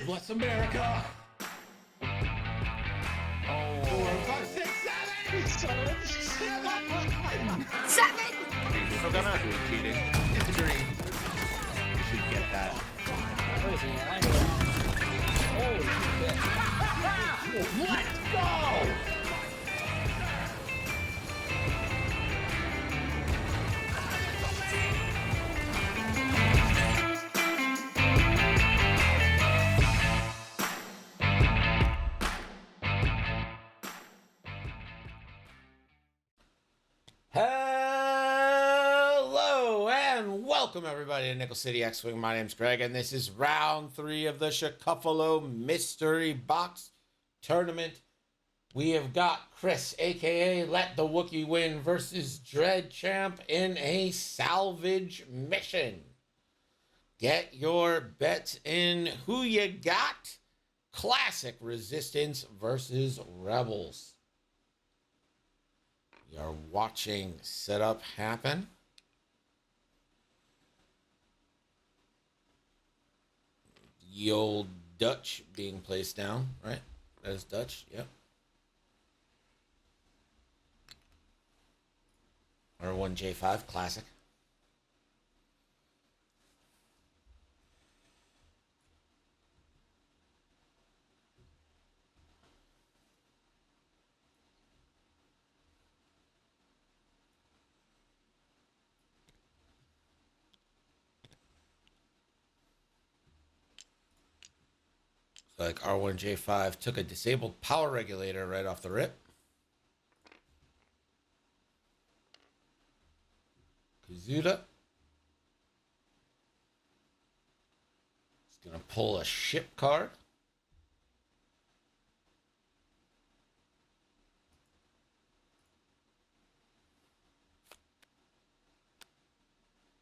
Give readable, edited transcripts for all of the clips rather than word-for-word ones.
Bless America. Oh. 4, 5, 6, 7. 7! You're still gonna Cheating. It's a dream. You should get that. Holy shit. Let's go! Hello and welcome everybody to Nickel City X-Wing. My name's Greg and this is round 3 of the Chicuffalo Mystery Box Tournament. We have got Chris, aka Let the Wookiee Win, versus Dread Champ in a salvage mission. Get your bets in. Who you got? Classic Resistance versus Rebels. We are watching setup happen. The old Dutch being placed down, right? That is Dutch, yep. R1J5, classic. Like R1J5 took a disabled power regulator right off the rip. Kazuda. He's going to pull a ship card.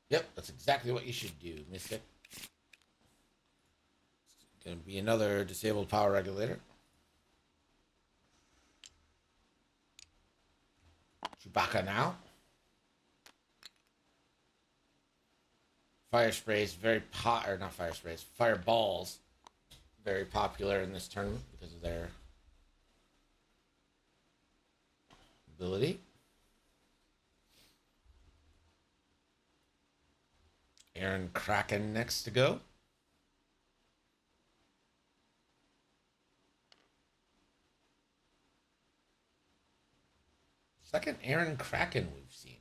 Yep, that's exactly what you should do, Mystic. Gonna be another disabled power regulator. Chewbacca now. Fire sprays, or not fire sprays, fireballs, very popular in this tournament because of their ability. Aaron Kraken next to go. Second Aaron Kraken we've seen.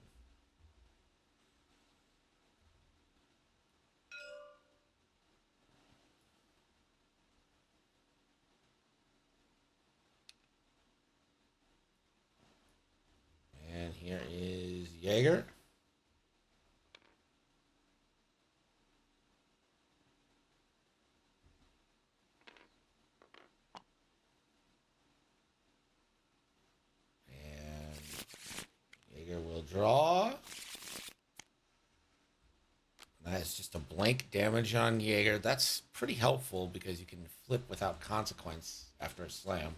And here is Jaeger. Will draw. That's just a blank damage on Jaeger. That's pretty helpful because you can flip without consequence after a slam.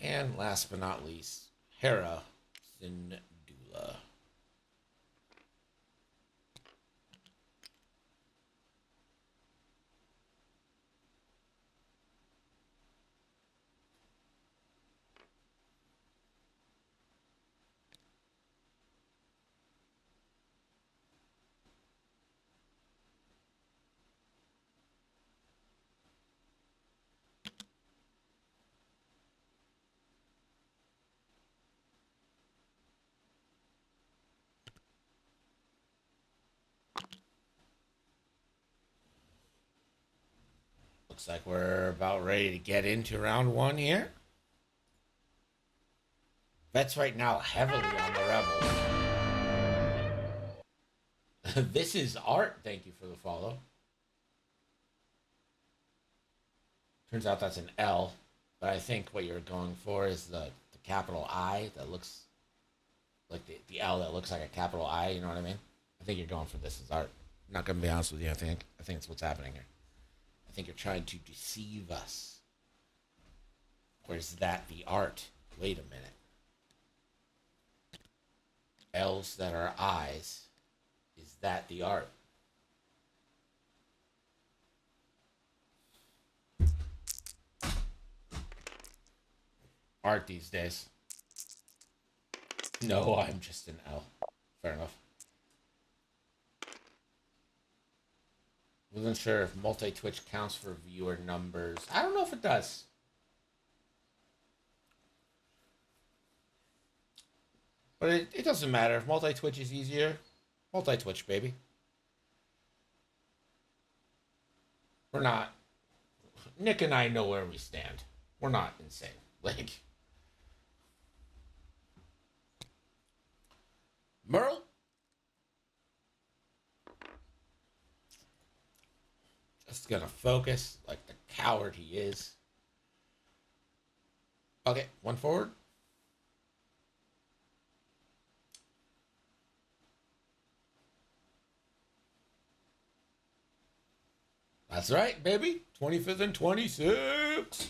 And last but not least, Hera Syndulla. Looks like we're about ready to get into round 1 here. Bets right now heavily on the Rebels. This is Art. Thank you for the follow. Turns out that's an L, but I think what you're going for is the capital I that looks like the L that looks like a capital I. You know what I mean? I think you're going for this as Art. I'm not gonna be honest with you. I think it's what's happening here. I think you're trying to deceive us. Or is that the Art? Wait a minute. L's that are I's. Is that the art? Art these days. No, I'm just an L. Fair enough. Wasn't sure if multi-Twitch counts for viewer numbers. I don't know if it does. But it doesn't matter. If multi-Twitch is easier, multi-Twitch, baby. We're not... Nick and I know where we stand. We're not insane. Like... Merle? Just gonna focus like the coward he is. Okay, one forward. That's right, baby. 25th and 26th.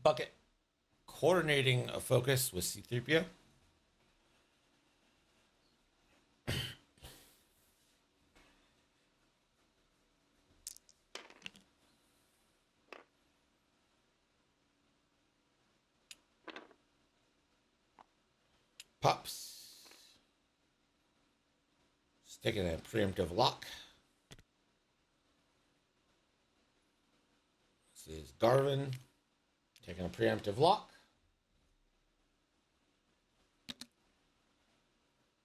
Bucket. Coordinating a focus with C-3PO. Pops. Sticking a preemptive lock. This is Garvin. Taking a preemptive lock.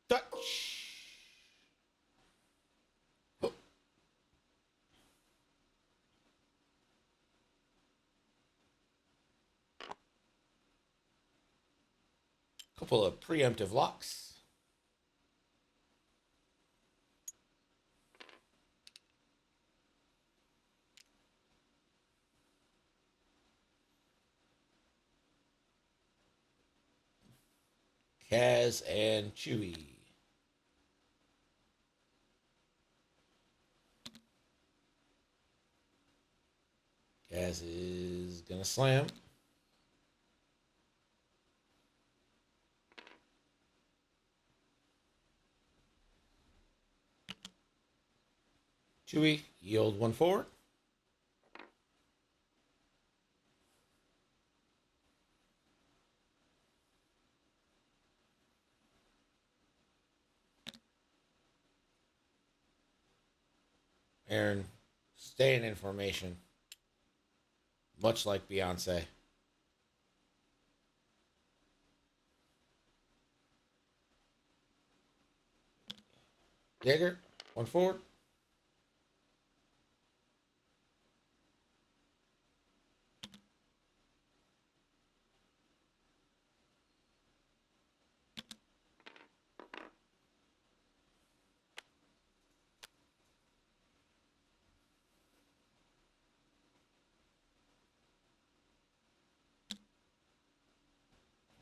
Touch. Oh. Couple of preemptive locks. Kaz and Chewie. Kaz is gonna slam. Chewie, yield one forward. Aaron, staying in formation. Much like Beyonce. Jaeger, one forward.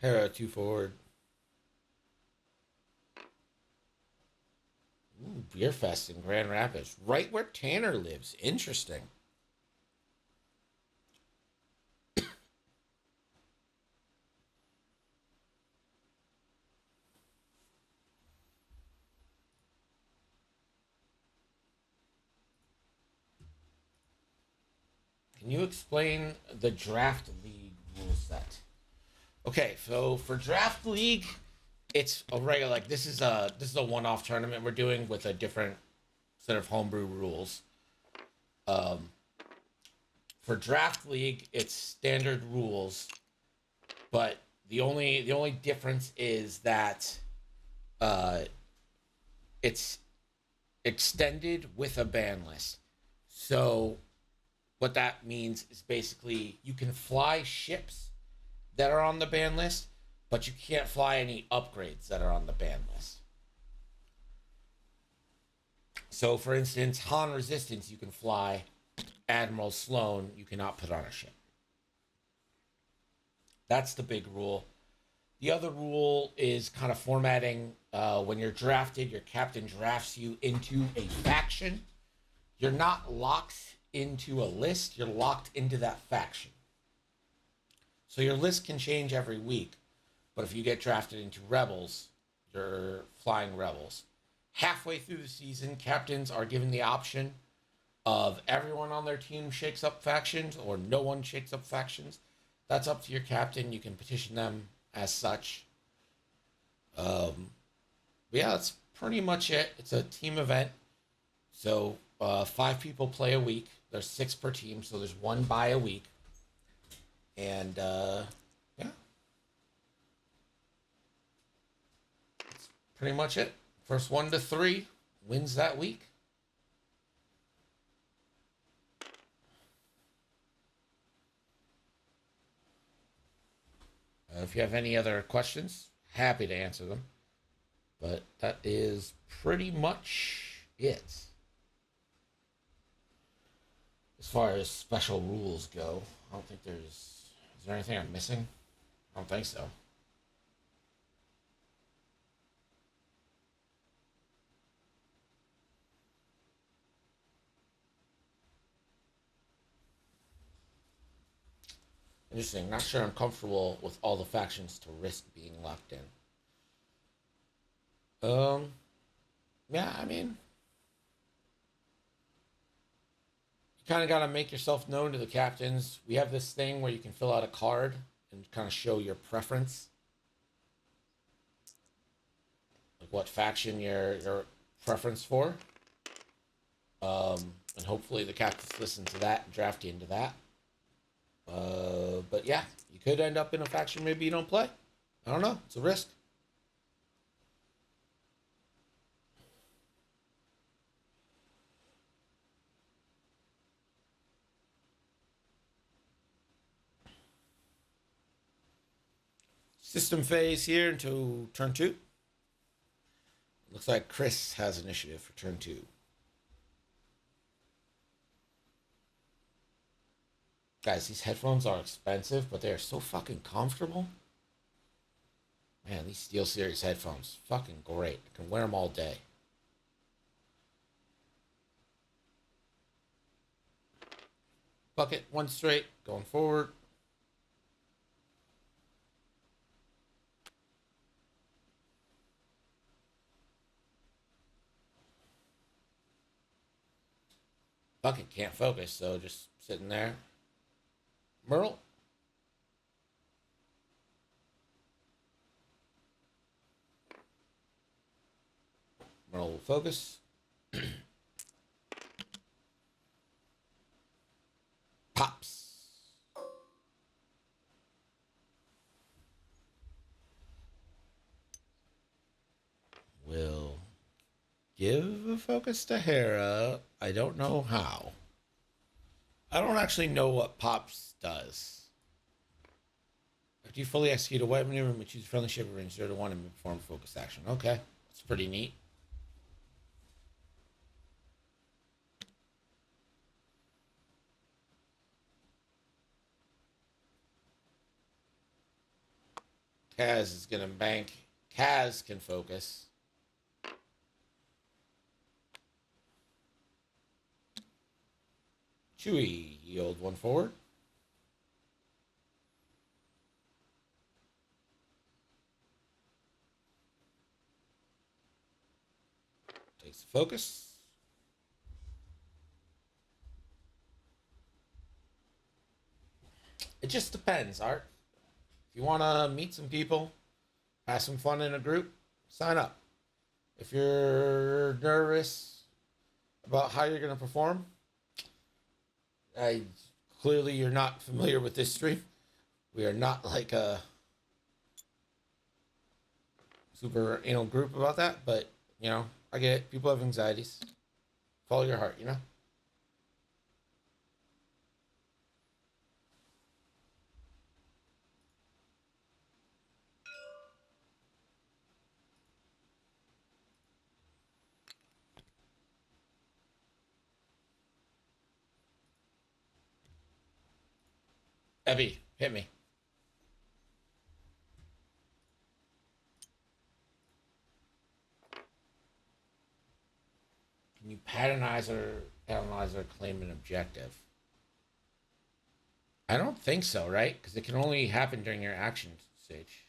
Hera, two forward. Ooh, Beer Fest in Grand Rapids. Right where Tanner lives. Interesting. Can you explain the Draft League rule set? Okay, so for Draft League, it's a regular, like this is a one-off tournament we're doing with a different set of homebrew rules. For Draft League, it's standard rules, but the only difference is that it's extended with a ban list. So what that means is basically you can fly ships that are on the ban list, but you can't fly any upgrades that are on the ban list. So, for instance, Han Resistance you can fly. Admiral Sloan you cannot put on a ship. That's the big rule. The other rule is kind of formatting. When you're drafted, your captain drafts you into a faction. you're not locked into a list, you're locked into that faction. So your list can change every week, but if you get drafted into Rebels, you're flying Rebels. Halfway through the season, captains are given the option of everyone on their team shakes up factions or no one shakes up factions. That's up to your captain. You can petition them as such. Yeah, that's pretty much it. It's a team event. So 5 people play a week. There's 6 per team, so there's 1 bye a week. And yeah, that's pretty much it. First 1 to 3 wins that week. If you have any other questions, happy to answer them. But that is pretty much it. As far as special rules go, I don't think there's... Is there anything I'm missing? I don't think so. Interesting. Not sure I'm comfortable with all the factions to risk being locked in. Yeah, I mean, you kind of got to make yourself known to the captains. We have this thing where you can fill out a card and kind of show your preference, like what faction your preference for. And hopefully the captains listen to that and draft you into that. But yeah, you could end up in a faction maybe you don't play. I don't know. It's a risk. System phase here into turn 2. Looks like Chris has initiative for turn 2. Guys, these headphones are expensive, but they are so fucking comfortable. Man, these SteelSeries headphones, fucking great. I can wear them all day. Bucket, 1 straight, going forward. Bucket can't focus, so just sitting there. Merle. Merle will focus. Pops. Will give a focus to Hera. I don't know how. I don't actually know what Pops does. After you fully execute a weapon maneuver, you choose a friendly ship range 0 to 1 and perform a focus action. Okay. That's pretty neat. Kaz is going to bank. Kaz can focus. Chewie, yield 1 forward. Takes the focus. It just depends, Art. If you want to meet some people, have some fun in a group, sign up. If you're nervous about how you're going to perform, clearly you're not familiar with this stream. We are not like a super anal group about that, but you know, I get it. People have anxieties. Follow your heart, you know? Ebby, hit me. Can you pattern her Analyze or claim an objective. I don't think so, right? Because it can only happen during your action stage.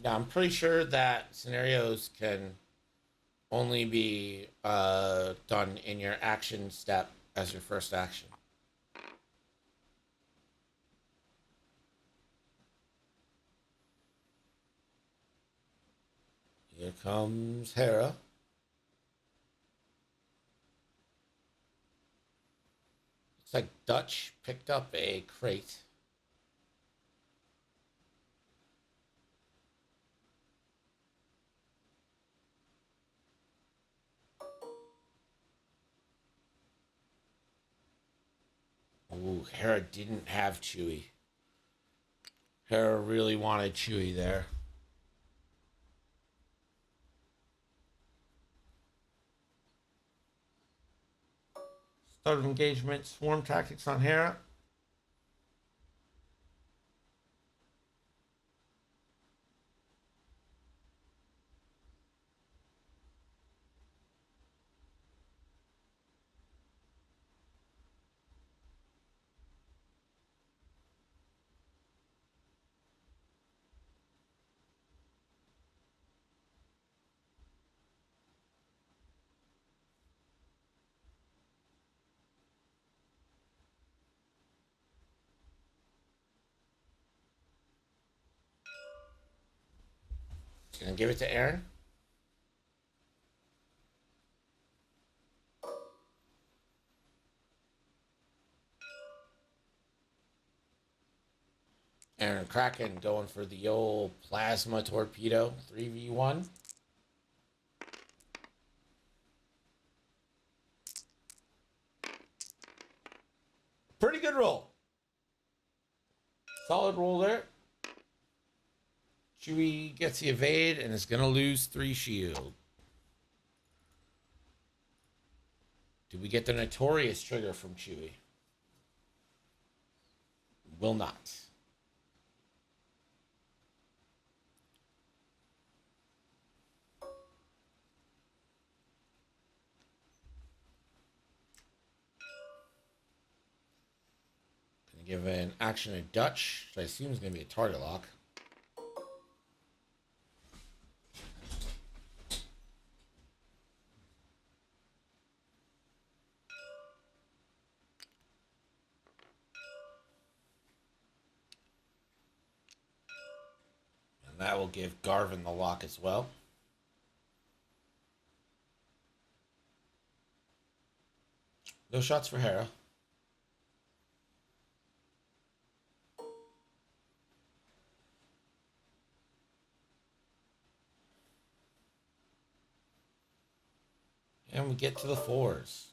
Now, I'm pretty sure that scenarios can only be done in your action step as your first action. Here comes Hera. Looks like Dutch picked up a crate. Ooh, Hera didn't have Chewie. Hera really wanted Chewie there. Start of engagement, swarm tactics on Hera. Gonna give it to Aaron. Aaron Kraken going for the old plasma torpedo 3v1. Pretty good roll. Solid roll there. Chewie gets the evade and is going to lose 3 shield. Do we get the notorious trigger from Chewie? Will not. Gonna give an action to Dutch, which I assume is going to be a target lock. And that will give Garvin the lock as well. No shots for Hera. And we get to the 4s.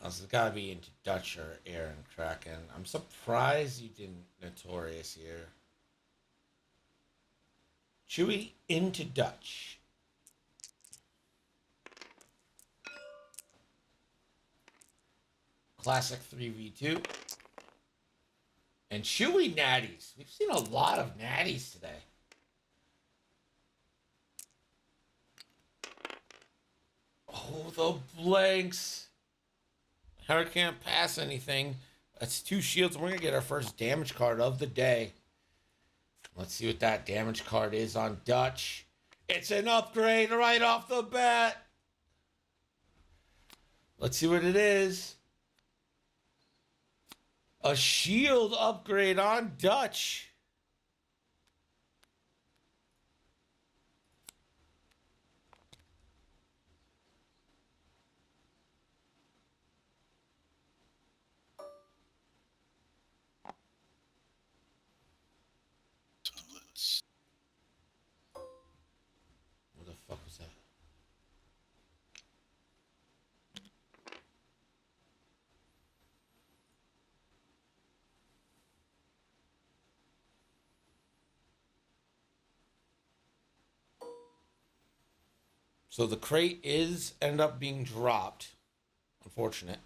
This has got to be into Dutch or Aaron Kraken. I'm surprised you didn't Notorious here. Chewie into Dutch. Classic 3v2. And Chewie natties. We've seen a lot of natties today. Oh, the blanks. Hera can't pass anything. That's 2 shields. We're going to get our first damage card of the day. Let's see what that damage card is on Dutch. It's an upgrade right off the bat. Let's see what it is. A shield upgrade on Dutch. So the crate is end up being dropped. Unfortunate.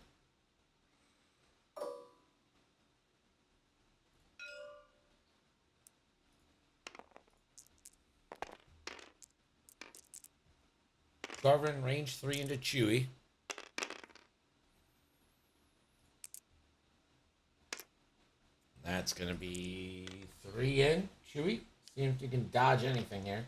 Garvin range 3 into Chewy. That's going to be 3 in. Chewy, see if you can dodge anything here.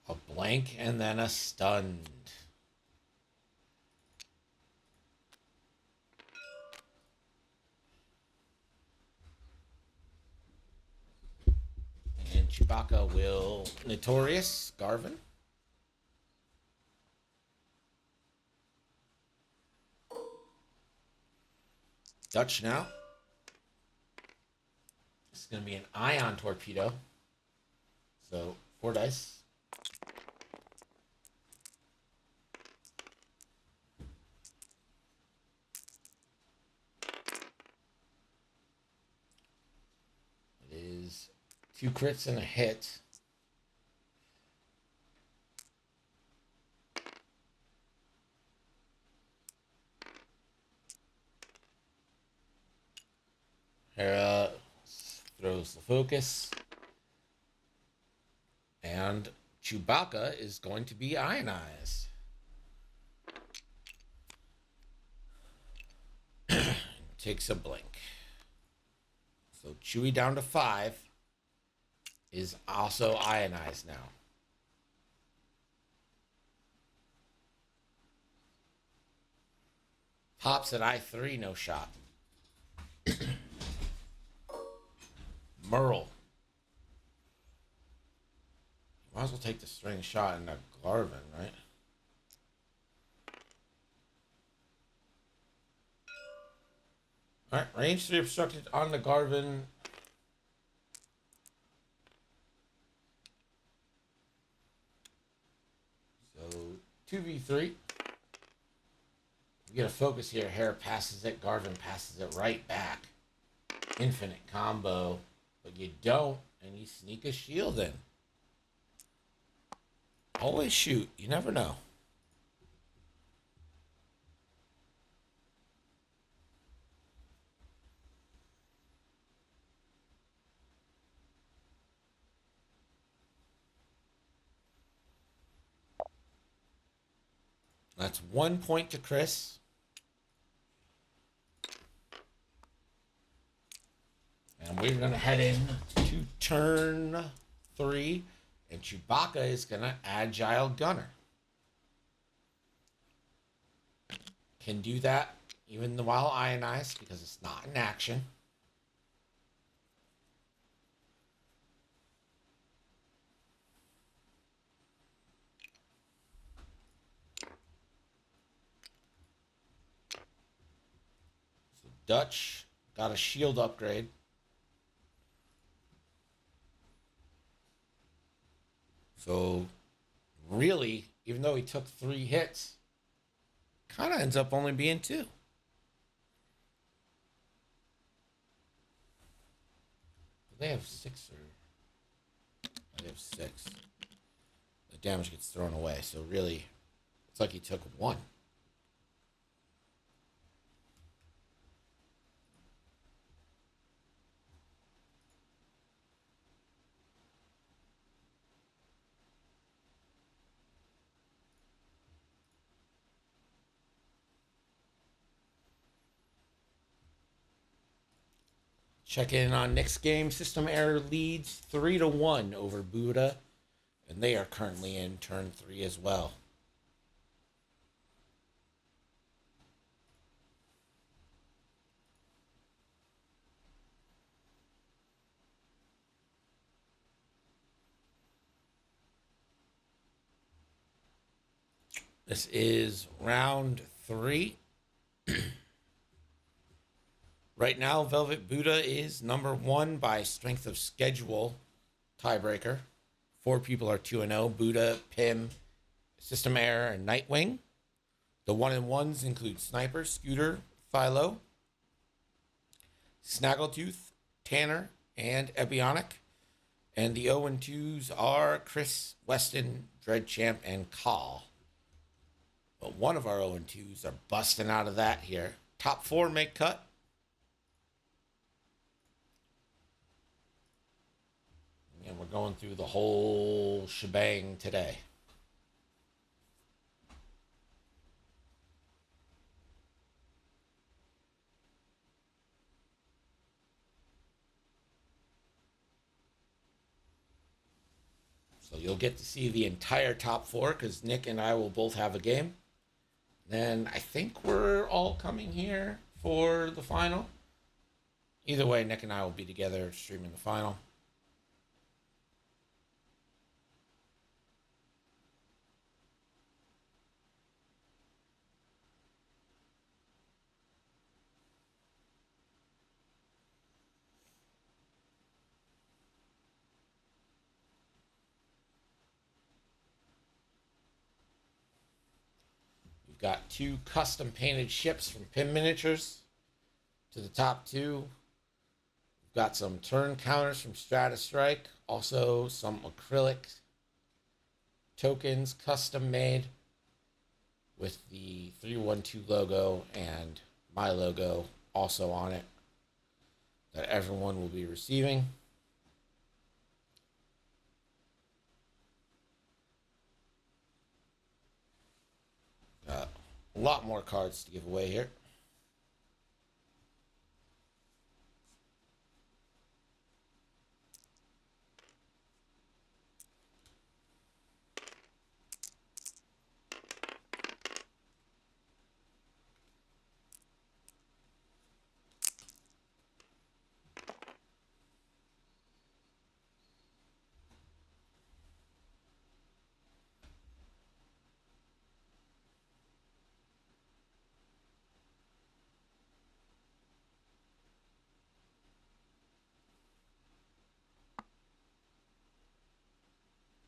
A blank and then a stunned. And Chewbacca will Notorious Garvin. Dutch now. This is going to be an ion torpedo. So 4 dice. It is 2 crits and a hit. Hera throws the focus. And Chewbacca is going to be ionized. Takes a blink. So Chewie down to 5 is also ionized now. Pops at I3, no shot. Merle. Might as well take the string shot in that Garvin, right? Alright, range 3 obstructed on the Garvin. So 2v3. We get a focus here. Hare passes it. Garvin passes it right back. Infinite combo. But you don't, and you sneak a shield in. Always shoot. You never know. That's 1 point to Chris. And we're going to head in to turn 3. And Chewbacca is going to Agile Gunner. Can do that even while ionized because it's not in action. So Dutch got a shield upgrade. So, really, even though he took 3 hits, kind of ends up only being 2. They have 6 or... They have 6. The damage gets thrown away, so really, it's like he took 1. Check in on next game. System Error leads 3-1 over Buddha, and they are currently in turn 3 as well. This is round 3. Right now, Velvet Buddha is number 1 by strength of schedule tiebreaker. 4 people are 2-0. Buddha, Pim, System Error, and Nightwing. The 1-in-1s include Sniper, Scooter, Philo, Snaggletooth, Tanner, and Ebionic. And the 0-2s are Chris, Weston, Dreadchamp, and Call. But one of our 0-2s are busting out of that here. Top 4 make cut. And we're going through the whole shebang today. So you'll get to see the entire top 4 because Nick and I will both have a game. Then I think we're all coming here for the final. Either way, Nick and I will be together streaming the final. We've got 2 custom painted ships from Pim Miniatures to the top 2. We've got some turn counters from Strata Strike. Also some acrylic tokens custom made with the 312 logo and my logo also on it that everyone will be receiving. A lot more cards to give away here.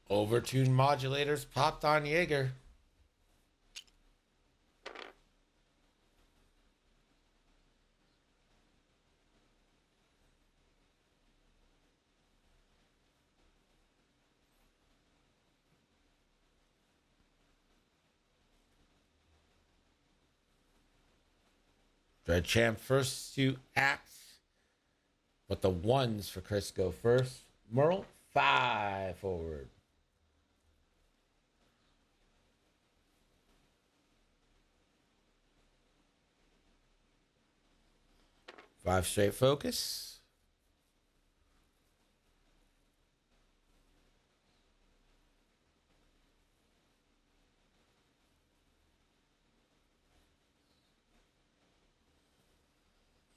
Overtuned modulators popped on Jaeger. Dreadchamp first to act, but the 1s for Chris go first. Merle, 5 forward. 5 straight focus.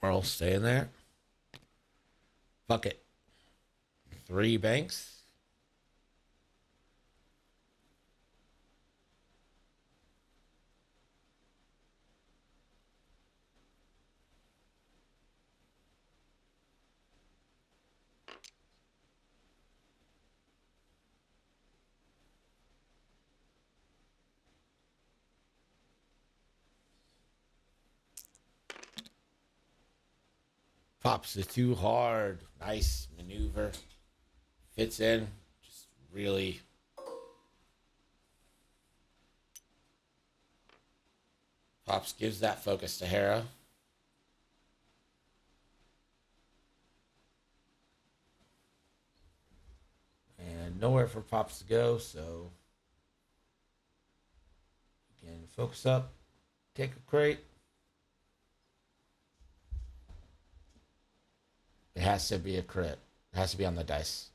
Merle staying there. Bucket. 3 banks. Pops the 2 hard. Nice maneuver. Fits in. Just really. Pops gives that focus to Hera. And nowhere for Pops to go, so again, focus up, take a crate. It has to be a crit. It has to be on the dice.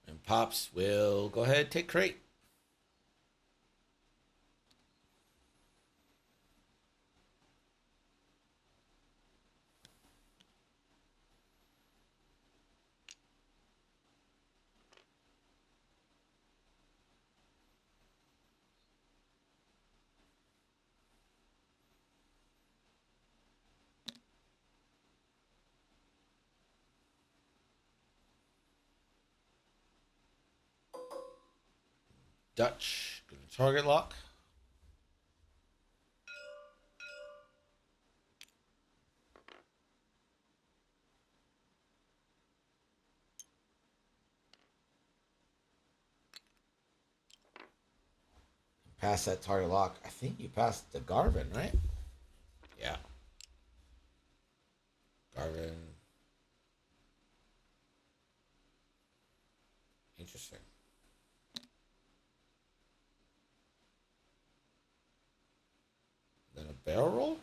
And Pops will go ahead and take crate. Dutch. Go to target lock. Pass that target lock. I think you passed the Garvin, right? Yeah. Garvin. Interesting. Then a barrel roll?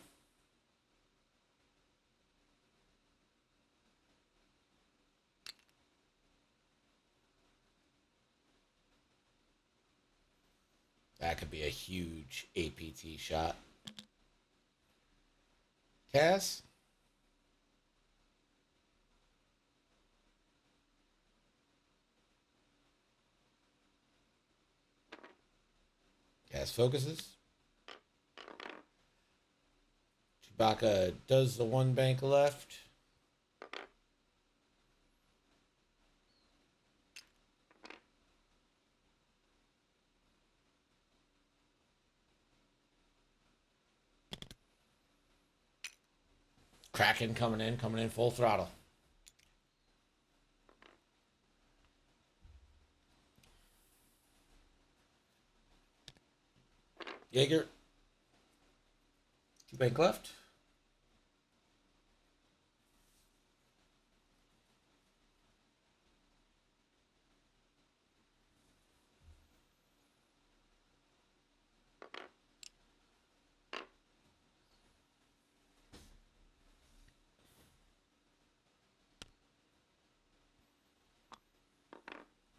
That could be a huge APT shot. Taz? Taz focuses. Chewbacca does the one bank left. Kraken coming in full throttle. Jaeger. Two bank left.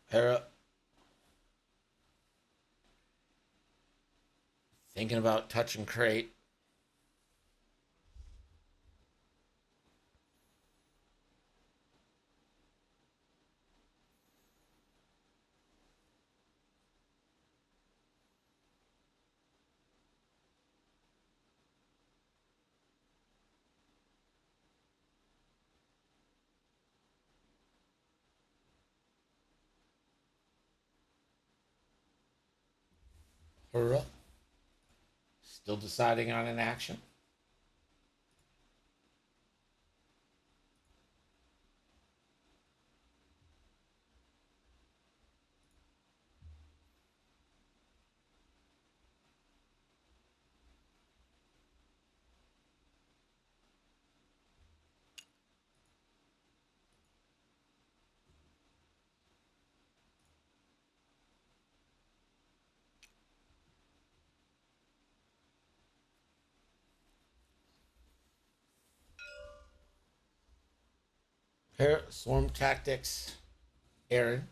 Hera. Thinking about touching crate. Hera. Still deciding on an action. Hera. Swarm tactics. Aaron.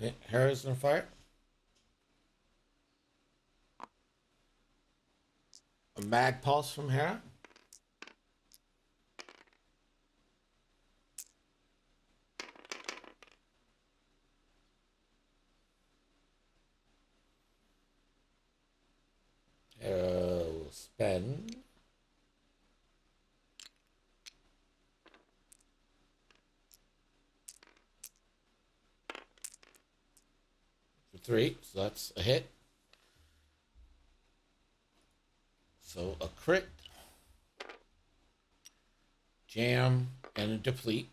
Okay. Hera's gonna fire. A mag pulse from Hera. Hera will spend. For 3, so that's a hit. So a crit, jam, and a deplete.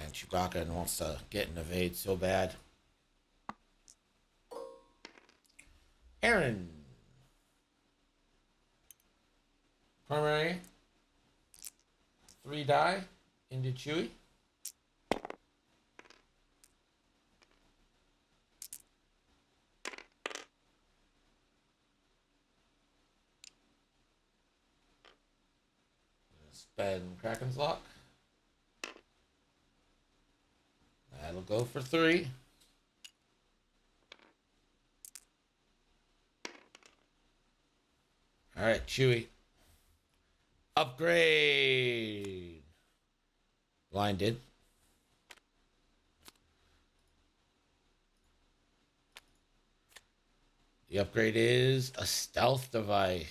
And Chewbacca wants to get an evade so bad. Aaron. Primary. 3 die into Chewie. and Kraken's Lock. That'll go for 3. All right, Chewy. Upgrade. Blinded. The upgrade is a stealth device.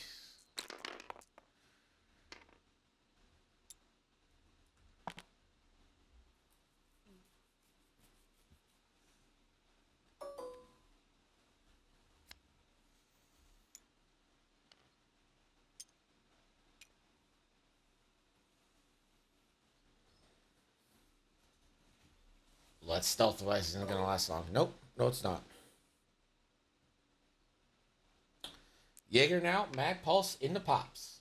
Well, that stealth device isn't going to last long. Nope. No, it's not. Jaeger now. Mag Pulse in the pops.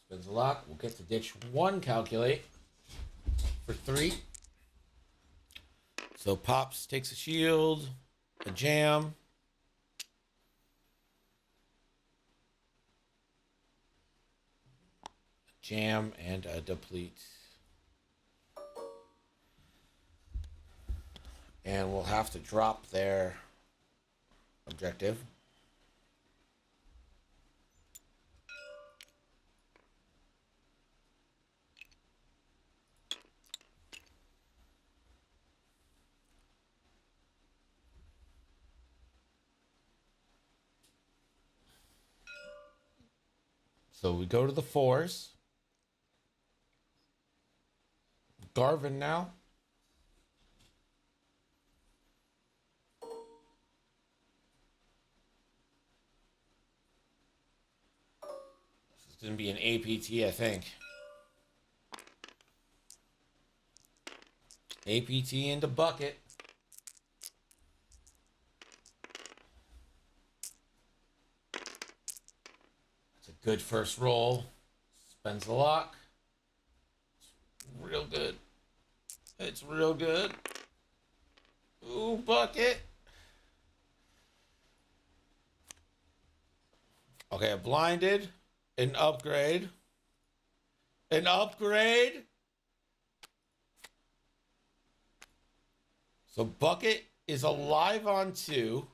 Spins the lock. We'll get to ditch 1 calculate for 3. So Pops takes a shield, a jam. Jam and a deplete. And we'll have to drop their objective. So we go to the 4s. Garvin now. This is going to be an APT, I think. APT into bucket. It's a good first roll. Spends the lock. It's real good. It's real good. Ooh, bucket. Okay, a blinded. An upgrade. An upgrade. So bucket is alive on 2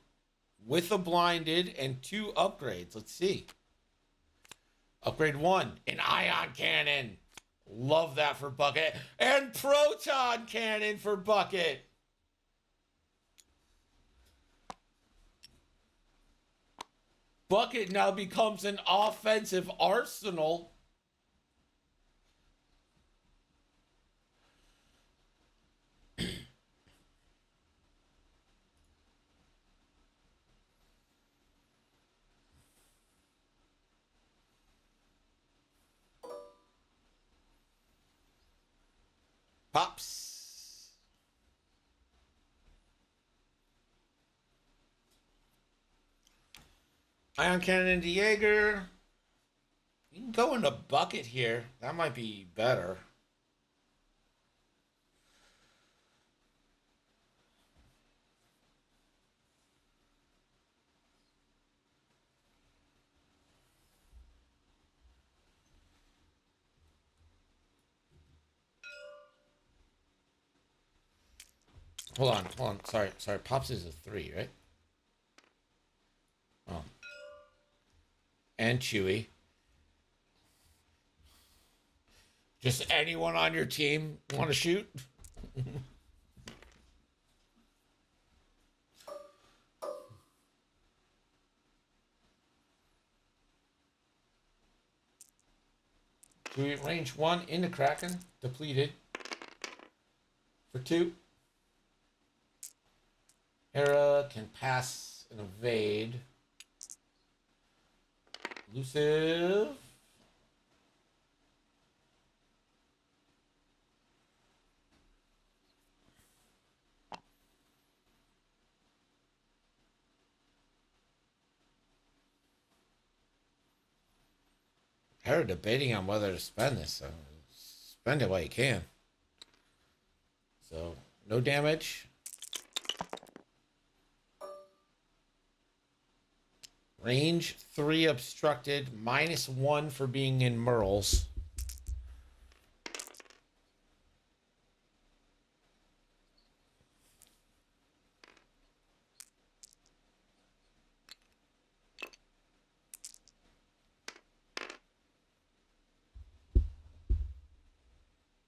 with a blinded and 2 upgrades. Let's see. Upgrade 1, an ion cannon. Love that for bucket. And proton cannon for bucket. Bucket now becomes an offensive arsenal. Pops. Ion cannon into Jaeger. You can go into bucket here. That might be better. Hold on. Sorry. Pops is a 3, right? Oh. And Chewy. Just anyone on your team want to shoot? Chewy range 1 into Kraken. Depleted. For 2. Hera can pass and evade. Elusive. Kind of debating on whether to spend this. So spend it while you can. So no damage. Range 3 obstructed. -1 for being in Merle's.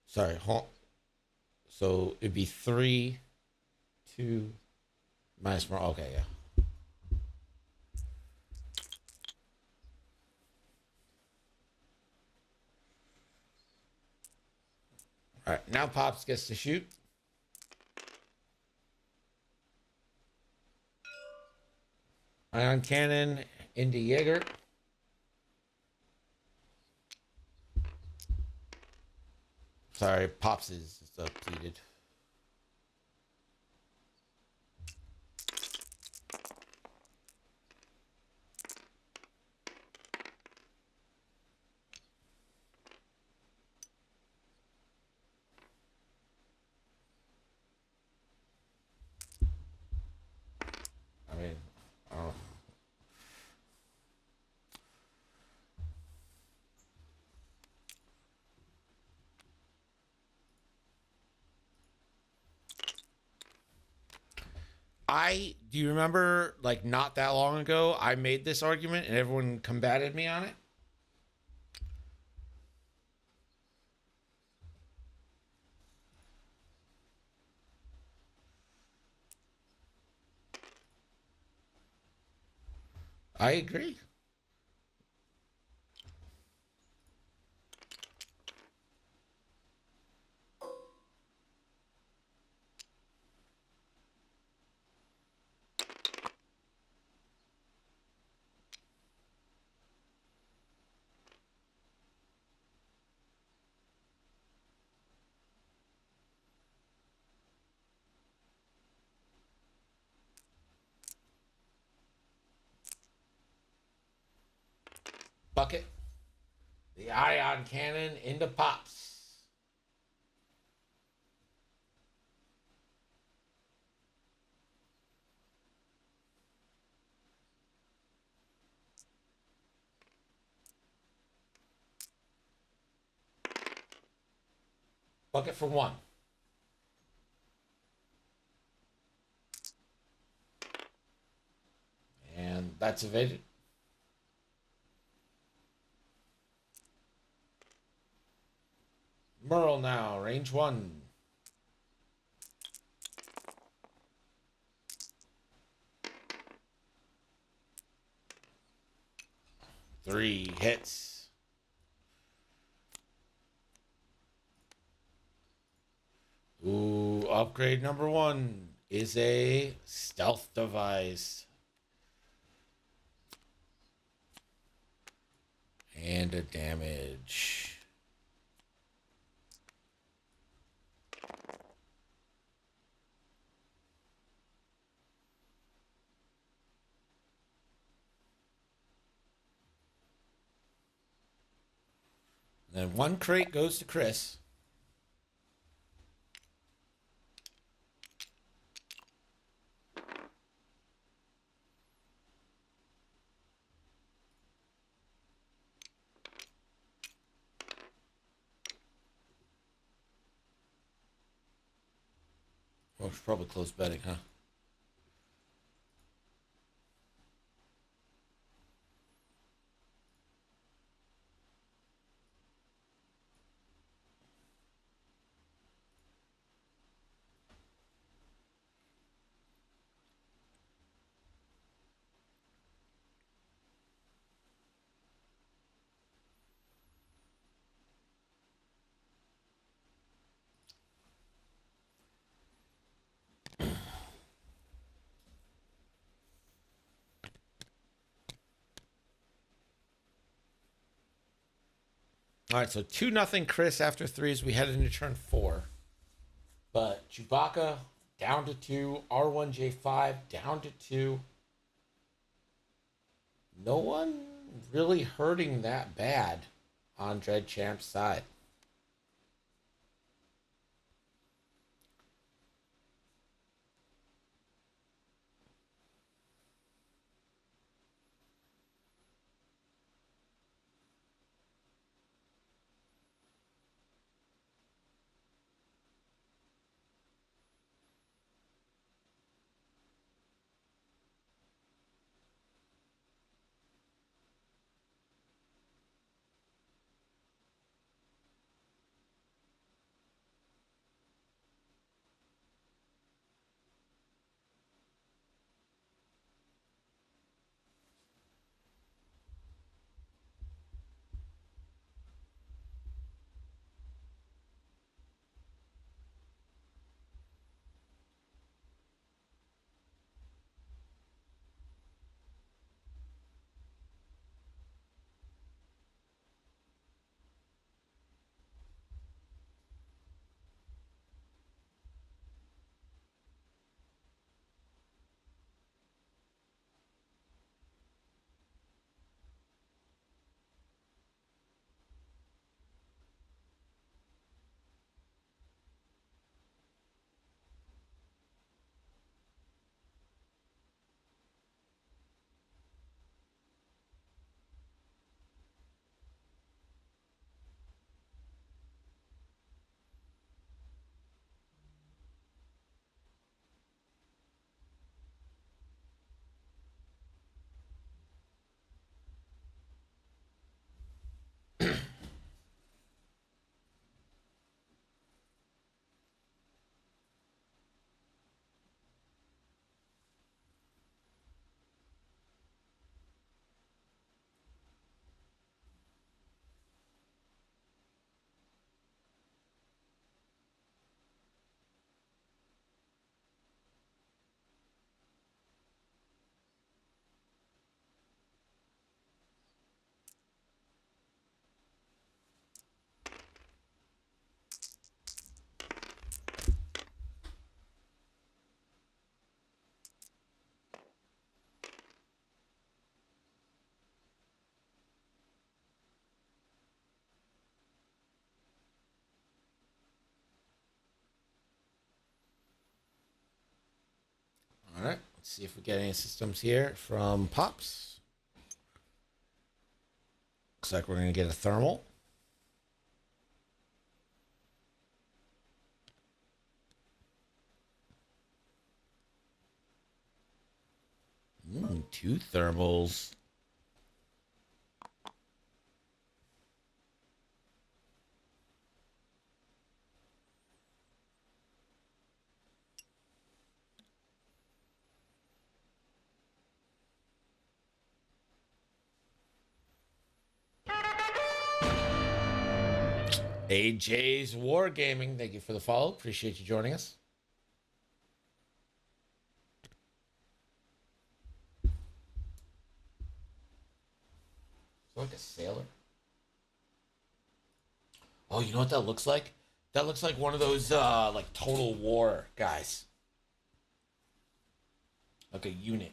Sorry, so it'd be 3, 2, minus more. Okay, yeah. All right, now Pops gets to shoot. Ion cannon into Jaeger. Sorry, Pops is depleted. I mean, I don't know. Do you remember, like, not that long ago, I made this argument and everyone combated me on it? I agree. Bucket. The ion cannon into Pops. Bucket for 1. And that's evaded. Merle now, range 1. 3 hits. Ooh, upgrade number 1 is a stealth device. And a damage. Then 1 crate goes to Chris. Well, we should probably close betting, huh? All right, so 2-0 Chris after 3 as we head into turn 4. But Chewbacca down to 2, R1J5 down to 2. No one really hurting that bad. on Dread Champ's side. All right, let's see if we get any systems here from Pops. Looks like we're going to get a thermal. Two thermals. AJ's Wargaming, thank you for the follow. Appreciate you joining us. Like a sailor. Oh, you know what that looks like? That looks like one of those like Total War guys. Like a unit.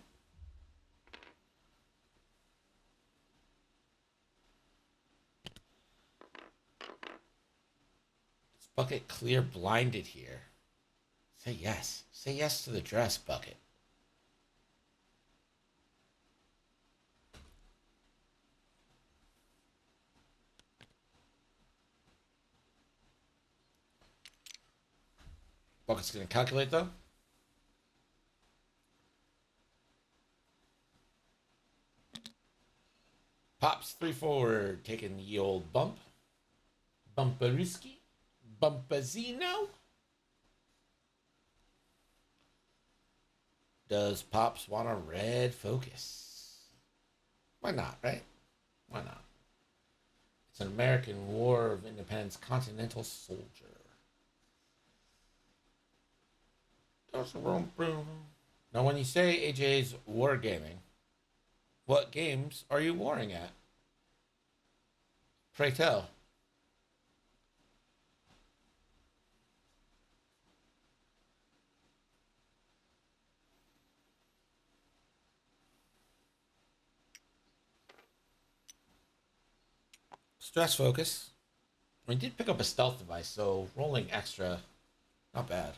Is Bucket clear blinded here? Say yes. Say yes to the dress, Bucket. Bucket's gonna calculate though. Pops 3 forward, taking the old bump. Bumperiski. Bumpazino. Does Pops want a red focus? Why not, right? Why not? It's an American War of Independence Continental Soldier. Now, when you say AJ's Wargaming, what games are you warring at? Pray tell. stress focus. We did pick up a stealth device, so rolling extra, not bad.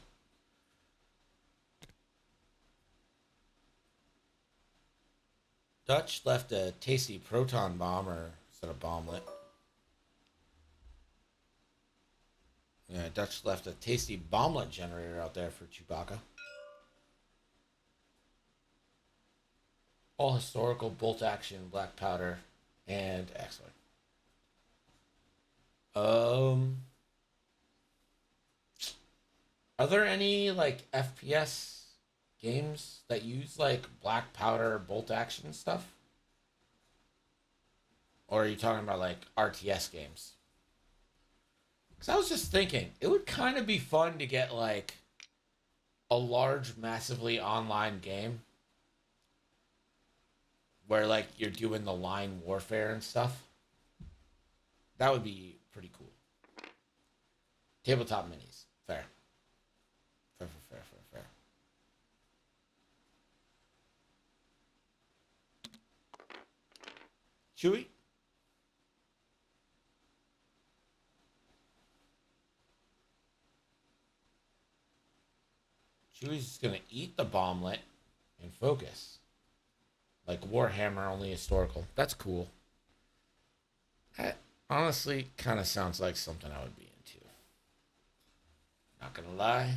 Dutch left a tasty proton bomb, or is that a bomblet? Yeah, Dutch left a tasty bomblet generator out there for Chewbacca. All historical bolt action, black powder, and excellent. Are there any like FPS games that use like black powder bolt action stuff? Or are you talking about like RTS games? Because I was just thinking, it would kind of be fun to get like a large, massively online game where like you're doing the line warfare and stuff. That would be pretty cool. Tabletop minis. Fair. Fair. Chewie? Chewie's just gonna eat the bomblet and focus. Like Warhammer, only historical. That's cool. That honestly kind of sounds like something I would be into. Not gonna lie.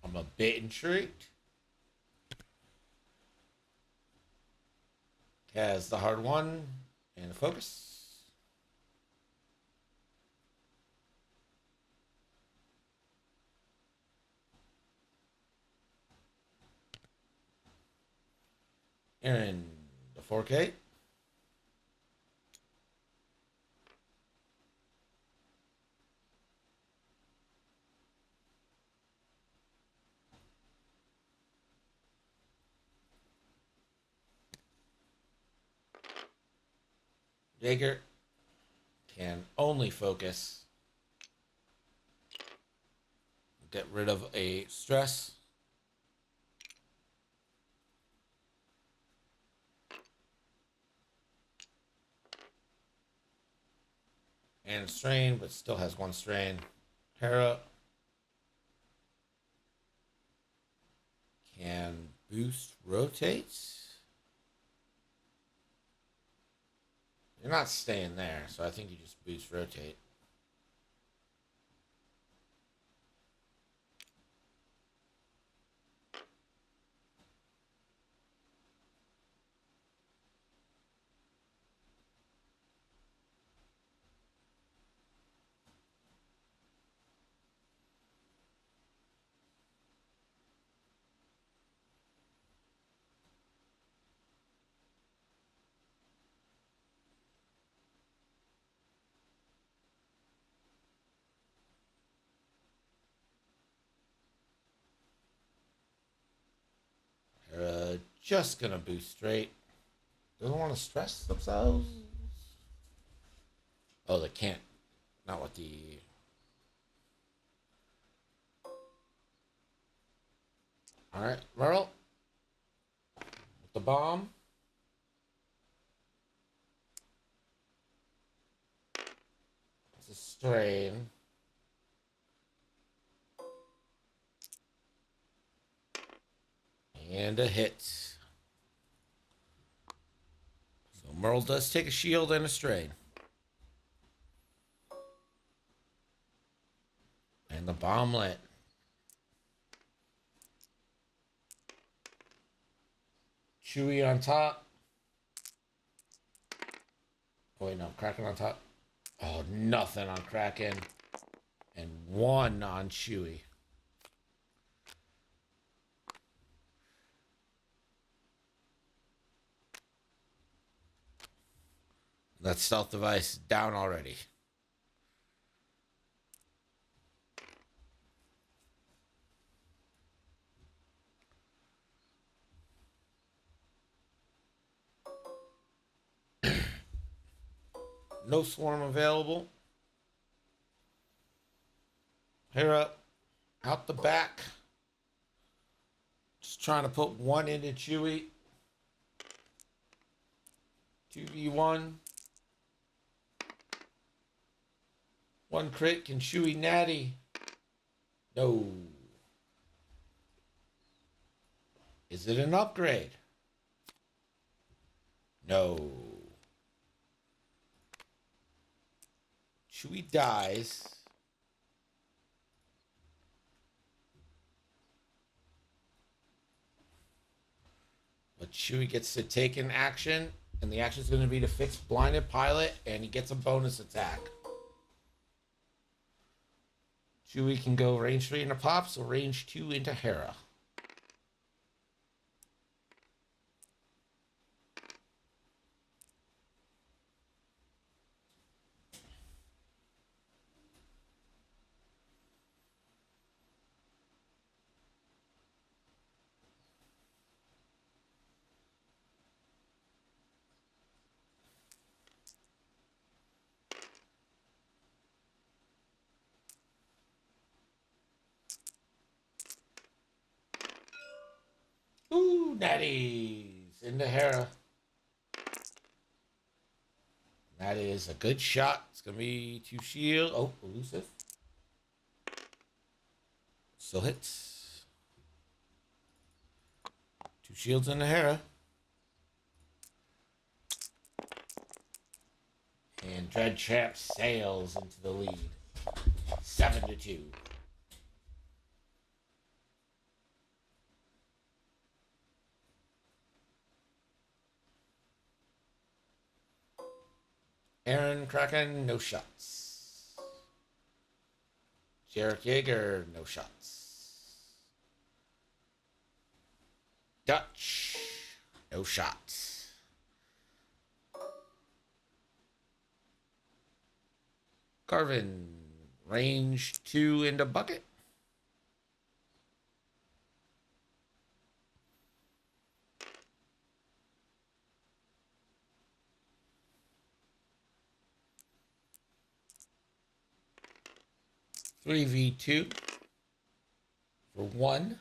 I'm a bit intrigued. Has the hard one and the focus. And the 4K. Jaeger can only focus. Get rid of a stress. And strain, but still has one strain. Hera can boost rotates. You're not staying there, so I think you just boost rotate. They're just gonna boost straight. Doesn't want to stress themselves. Oh, they can't. Not with the. All right, Merle. With the bomb. It's a strain. And a hit. So Merle does take a shield and a strain. And the bomblet. Chewy on top. Oh, wait, no, Kraken on top. Oh, nothing on Kraken. And one on Chewy. That stealth device down already. No swarm available. Hera out the back. Just trying to put one into Chewie. 2v1. One crit can Chewy Natty. No. Is it an upgrade? No. Chewy dies. But Chewy gets to take an action, and the action is going to be to fix Blinded Pilot, and he gets a bonus attack. Chewy can go range 3 into Pops or range 2 into Hera. Ooh, natties into Hera. That is a good shot. It's going to be 2 shield. Oh, elusive. Still hits. 2 shields into Hera. And Dread Champ sails into the lead. 7-2. Aaron Kraken, no shots. Jarek Yeager, no shots. Dutch, no shots. Carvin, range 2 into bucket. Three V2 for 1.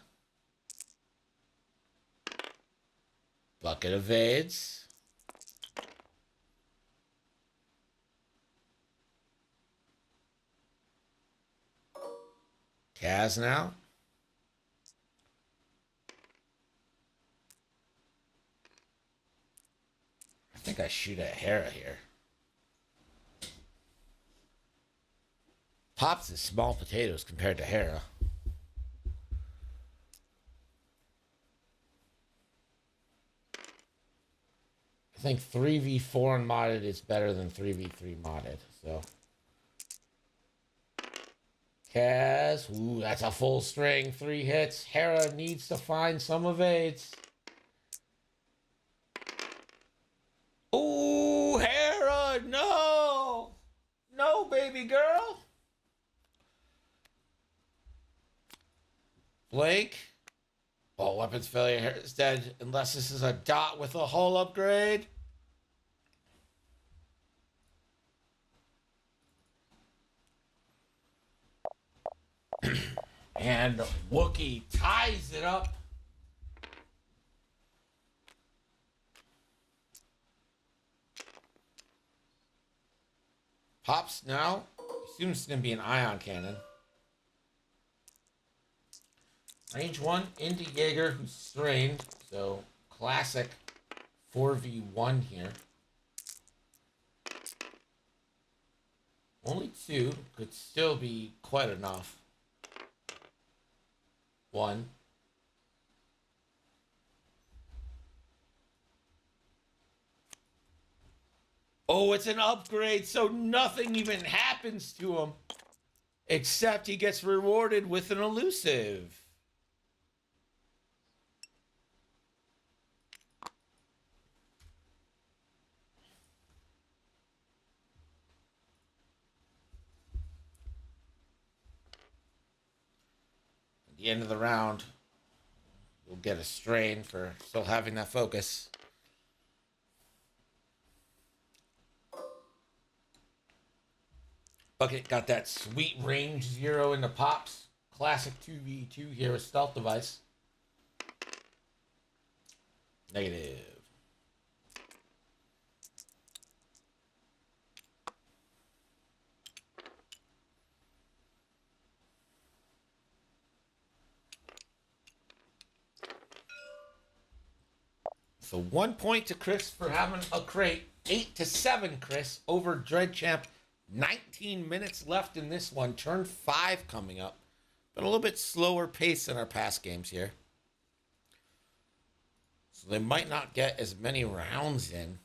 Bucket evades. Kaz now. I think I shoot at Hera here. Pops is small potatoes compared to Hera. I think 3v4 unmodded is better than 3v3 modded, so. Kaz, ooh, that's a full string, 3 hits. Hera needs to find some evades. Ooh, Hera, no! No, baby girl! Blake. Oh, weapons failure. Hera is dead unless this is a dot with a hull upgrade. And Wookiee ties it up. Pops now. Assumes it's going to be an ion cannon. Range 1 into Jaeger, who's strained. So, classic 4v1 here. Only 2 could still be quite enough. 1. Oh, it's an upgrade, so nothing even happens to him. Except he gets rewarded with an elusive. At the end of the round, you'll get a strain for still having that focus. Bucket got that sweet range 0 into Pops. Classic 2v2 here with Stealth Device. Negative. So 1 point to Chris for having a crate. 8-7, Chris, over Dread Champ. 19 minutes left in this one. Turn 5 coming up. But a little bit slower pace than our past games here. So they might not get as many rounds in.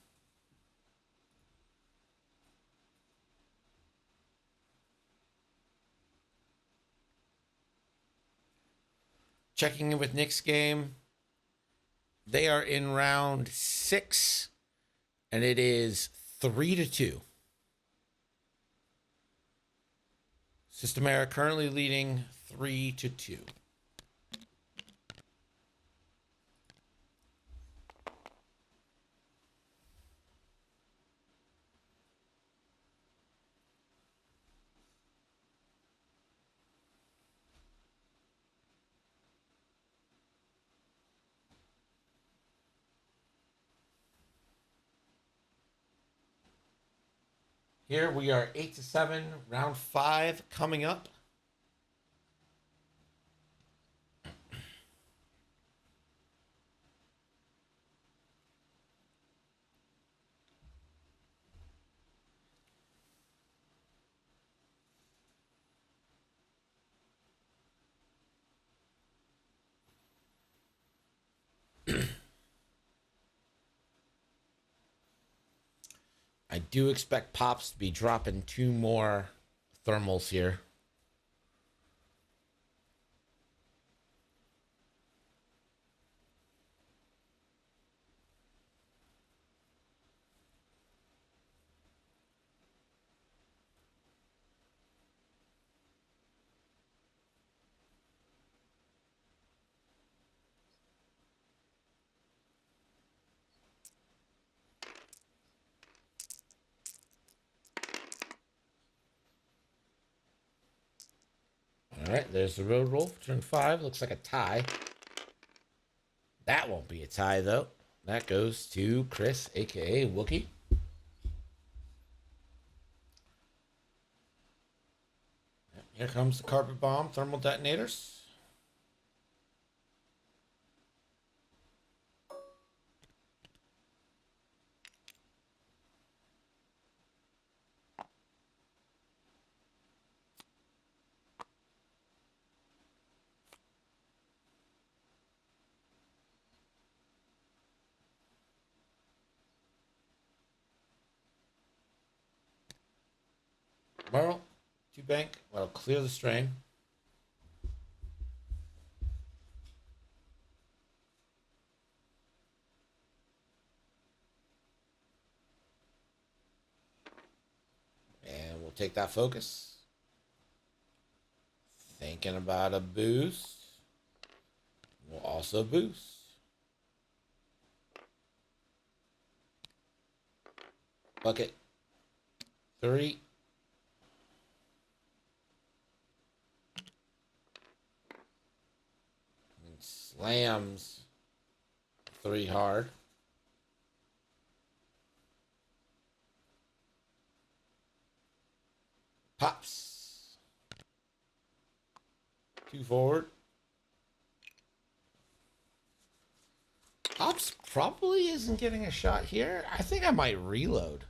Checking in with Nick's game. They are in round 6, and it is 3-2. Systemair currently leading 3-2. Here we are 8-7, round 5 coming up. I do expect Pops to be dropping 2 more thermals here. All right, there's the road roll for turn 5. Looks like a tie. That won't be a tie, though. That goes to Chris, a.k.a. Wookie. Here comes the carpet bomb, thermal detonators. Merle, 2 bank. That'll clear the strain. And we'll take that focus. Thinking about a boost. We'll also boost. Bucket. 3. And slams 3 hard. Pops. 2 forward. Pops probably isn't getting a shot here. I think I might reload.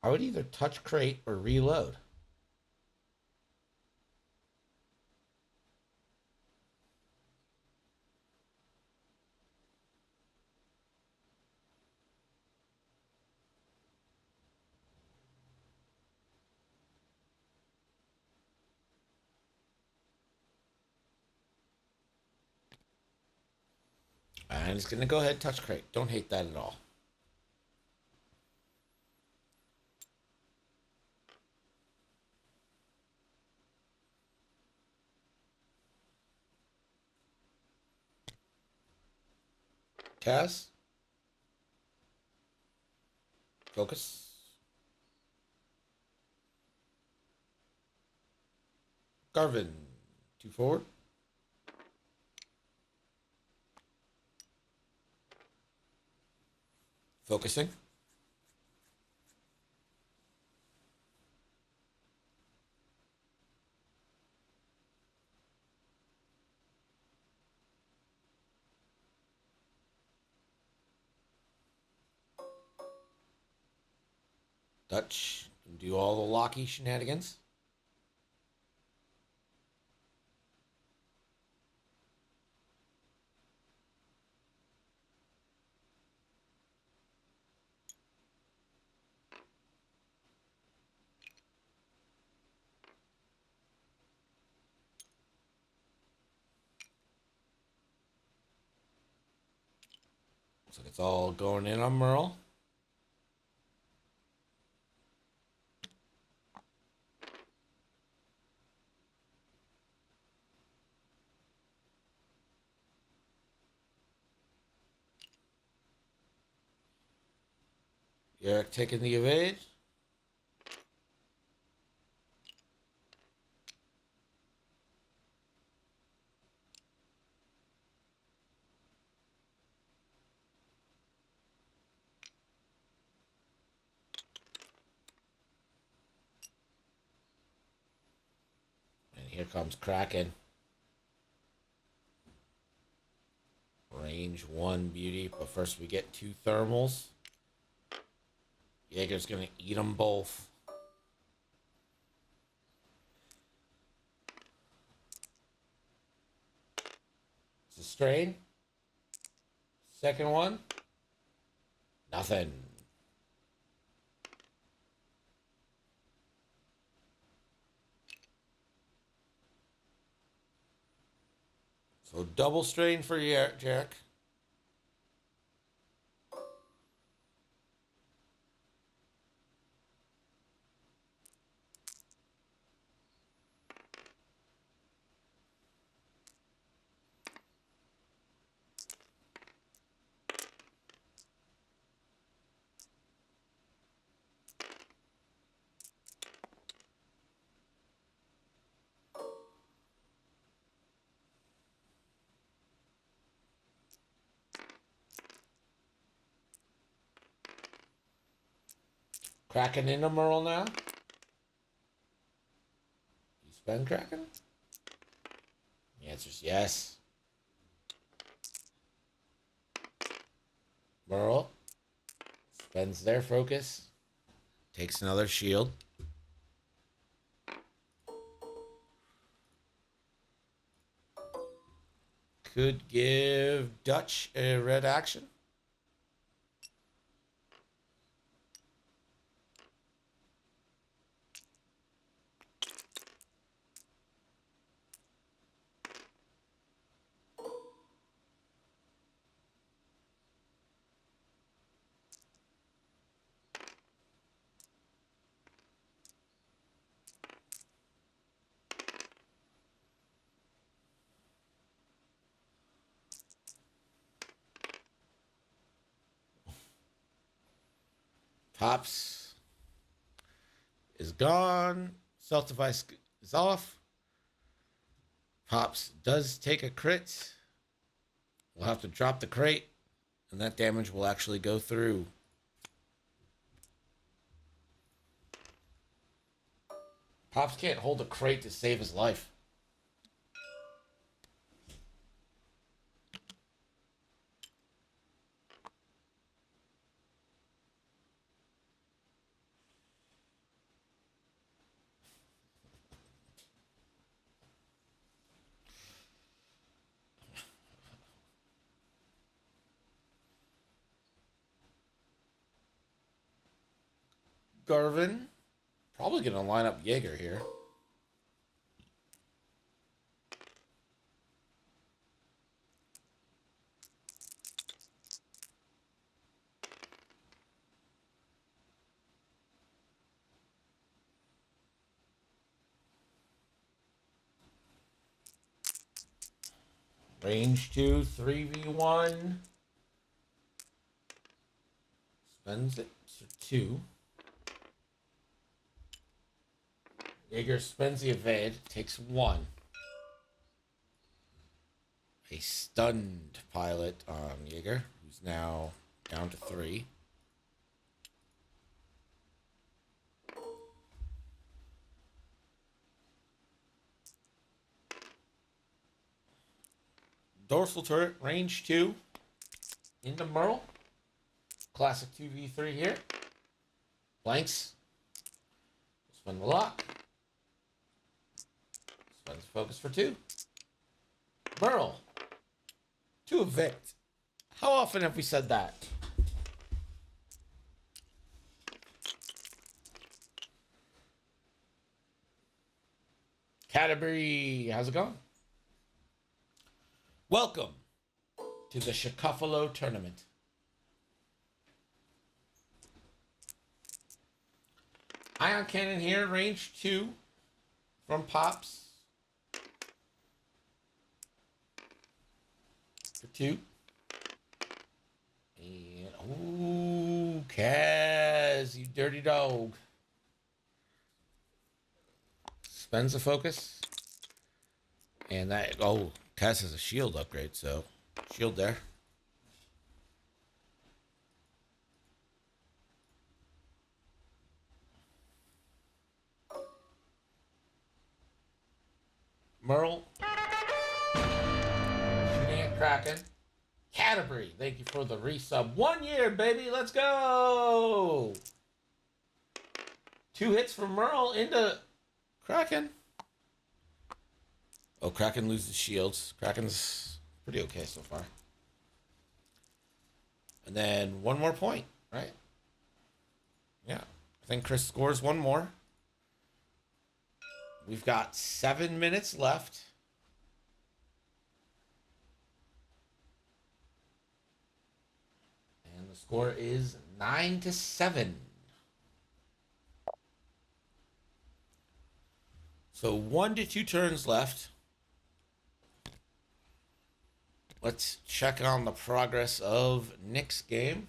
I would either touch crate or reload. I'm just going to go ahead and touch crate. Don't hate that at all. Kaz. Focus. Garvin. 2 forward. Focusing. Dutch can do all the locky shenanigans. Looks like it's all going in on Merle. Eric taking the evade. And here comes Kraken. Range 1 beauty, but first we get 2 thermals. Jaeger's gonna eat them both. It's a strain. Second one. Nothing. So double strain for Jack. Kraken in a Merle now. You spend Kraken? The answer's yes. Merle spends their focus. Takes another shield. Could give Dutch a red action. Pops is gone. Self device is off. Pops does take a crit. We'll have to drop the crate, and that damage will actually go through. Pops can't hold a crate to save his life. Garvin, probably going to line up Jaeger here. Range 2, 3v1. Spends it to 2. Jaeger spends the evade, takes 1. A stunned pilot on Jaeger, who's now down to 3. Dorsal turret, range 2. Into Merle. Classic 2v3 here. Blanks. Spin the lock. Spin the focus for 2. Merle. To evict. How often have we said that? Canterbury, how's it going? Welcome to the Chicuffalo tournament. Ion Cannon here, range 2 from Pops. For 2. And, ooh, Kaz, you dirty dog. Spends the focus. And that, oh, Kaz has a shield upgrade, so shield there. Merle. Shooting at Kraken. Canterbury, thank you for the resub. 1 year, baby. Let's go. 2 hits from Merle into Kraken. Oh, Kraken loses shields. Kraken's pretty okay so far. And then 1 more point, right? Yeah. I think Chris scores 1 more. We've got 7 minutes left. And the score is 9-7. So 1 to 2 turns left. Let's check on the progress of Nick's game.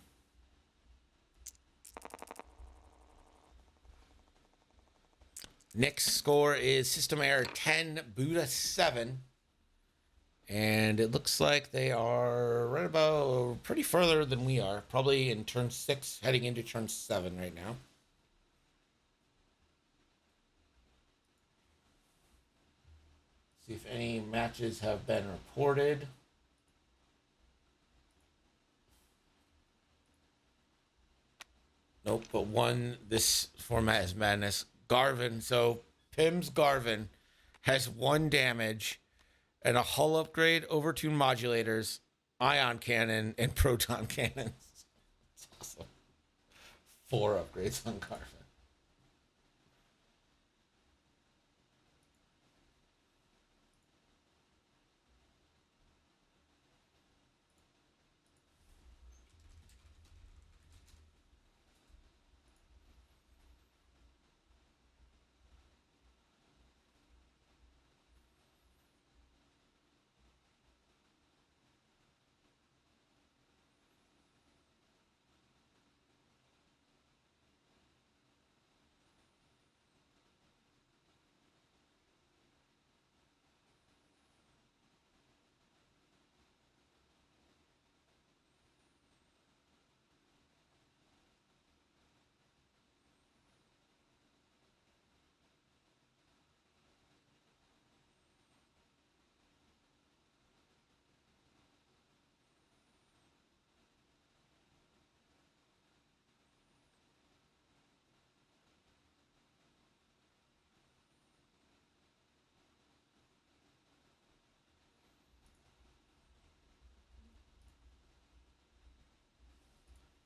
Nick's score is System Error 10, Buddha 7. And it looks like they are right about pretty further than we are. Probably in turn 6, heading into turn 7 right now. See if any matches have been reported. Nope, but one, this format is madness. Garvin, so Pim's Garvin has 1 damage and a hull upgrade, overtune modulators, ion cannon, and proton cannons. It's awesome. 4 upgrades on Garvin.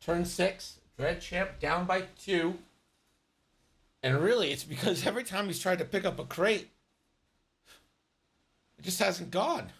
Turn 6, Dread Champ down by 2. And really, it's because every time he's tried to pick up a crate, it just hasn't gone.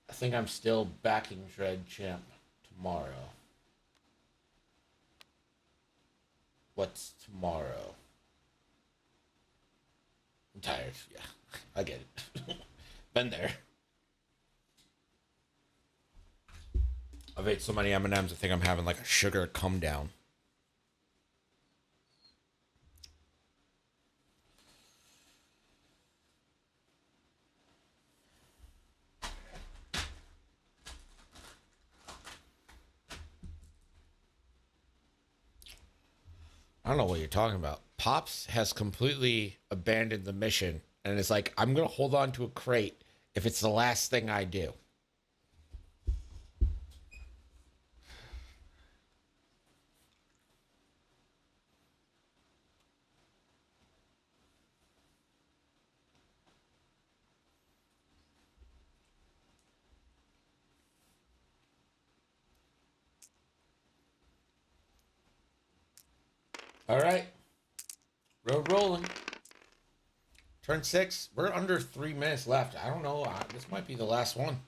I think I'm still backing Dread Champ tomorrow. What's tomorrow? I'm tired. Yeah, I get it. Been there. I've ate so many M&Ms, I think I'm having like a sugar come down. I don't know what you're talking about. Pops has completely abandoned the mission and it's like, I'm going to hold on to a crate if it's the last thing I do. All right. Road rolling. Turn 6. We're under 3 minutes left. I don't know. This might be the last one.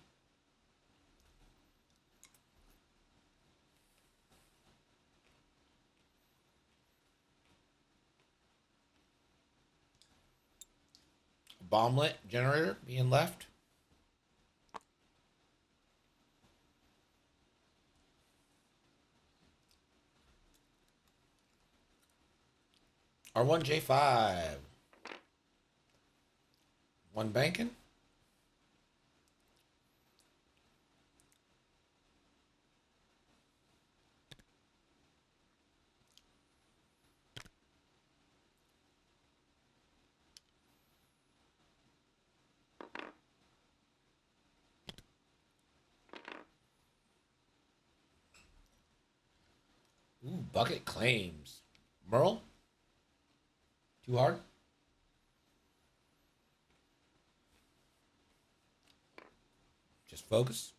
Bomblet generator being left. R1J5. One banking. Ooh, bucket claims. Merle? Too hard? Just focus.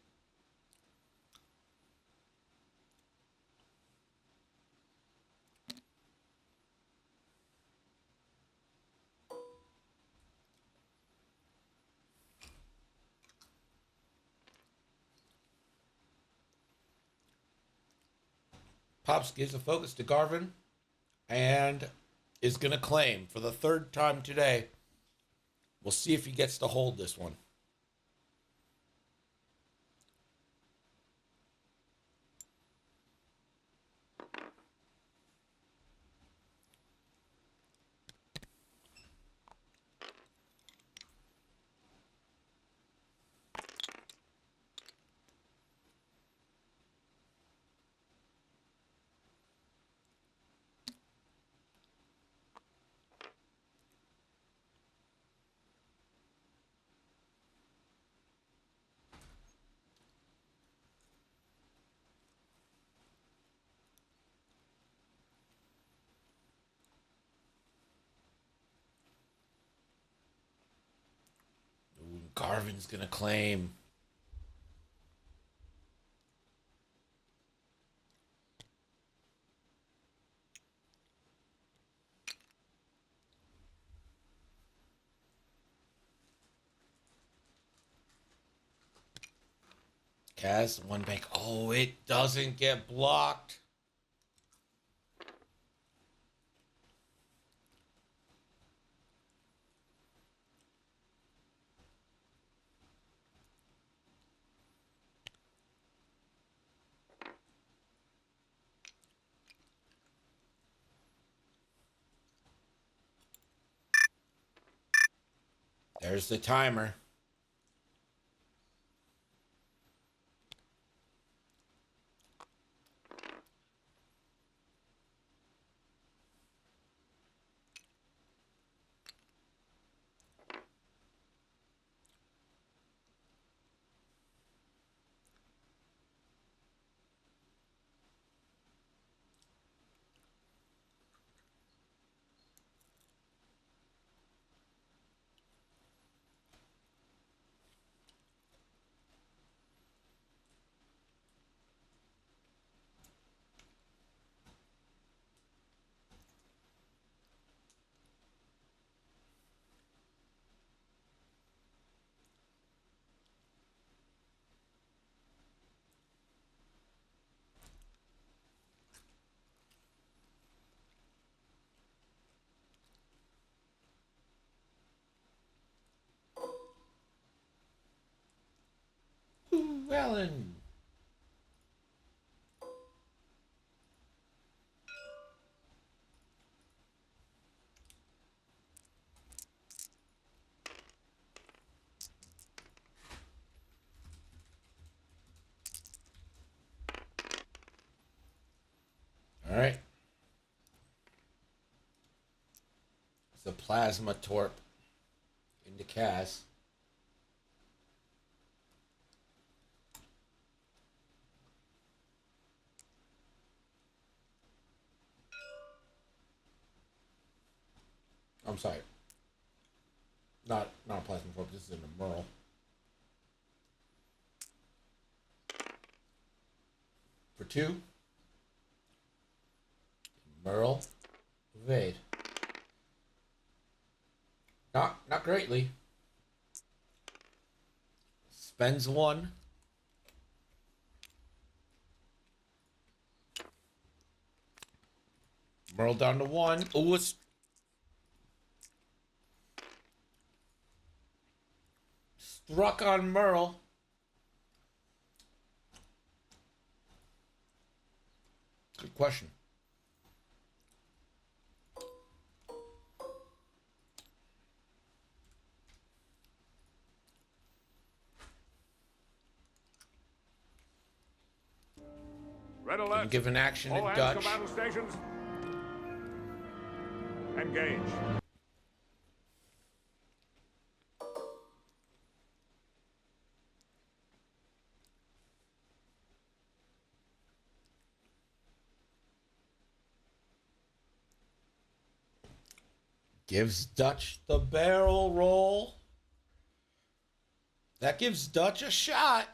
Pops gives a focus to Garvin and is going to claim for the third time today. We'll see if he gets to hold this one. Ooh, Garvin's going to claim. Kaz, one bank. Oh, it doesn't get blocked. There's the timer. Ooh, Ellen. All right. Plasma Torp into Kaz. I'm sorry. Not a Plasma Torp, this is an Merle. For 2. Merle. Evade. Not greatly. Spends 1. Merle down to 1. Ooh, it's struck on Merle. Good question. Red alert. Give an action All in hands Dutch. to battle stations. Engage. Gives Dutch the barrel roll. That gives Dutch a shot.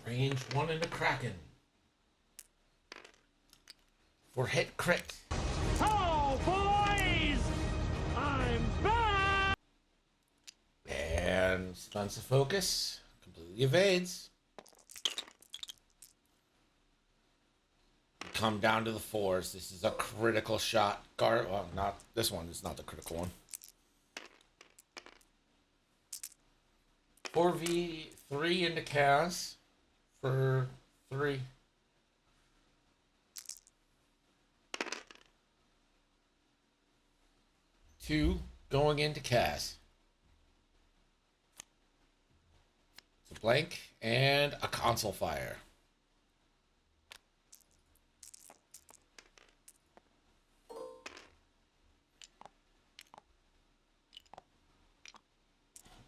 Range 1 into Kraken. For hit crit. Oh, boys! I'm back! And stuns the focus. Completely evades. Come down to the 4s. This is a critical shot. Well, not this one. It's not the critical one. 4v3 into Kaz for 3. Two going into Kaz. It's a blank and a console fire.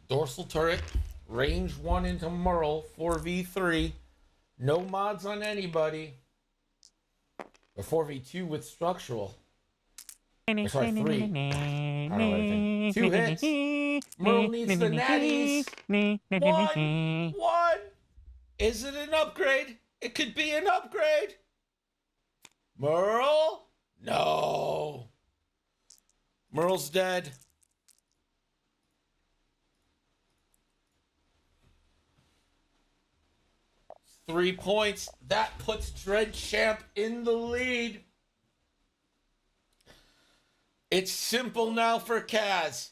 Dorsal turret, range 1 into Merle, 4v3. No mods on anybody. Or 4v2 with structural. Or sorry, 3. I don't know anything. 2 hits. Merle needs the natties. 1. Is it an upgrade? It could be an upgrade. Merle? No. Merle's dead. 3 points. That puts Dread Champ in the lead. It's simple now for Kaz.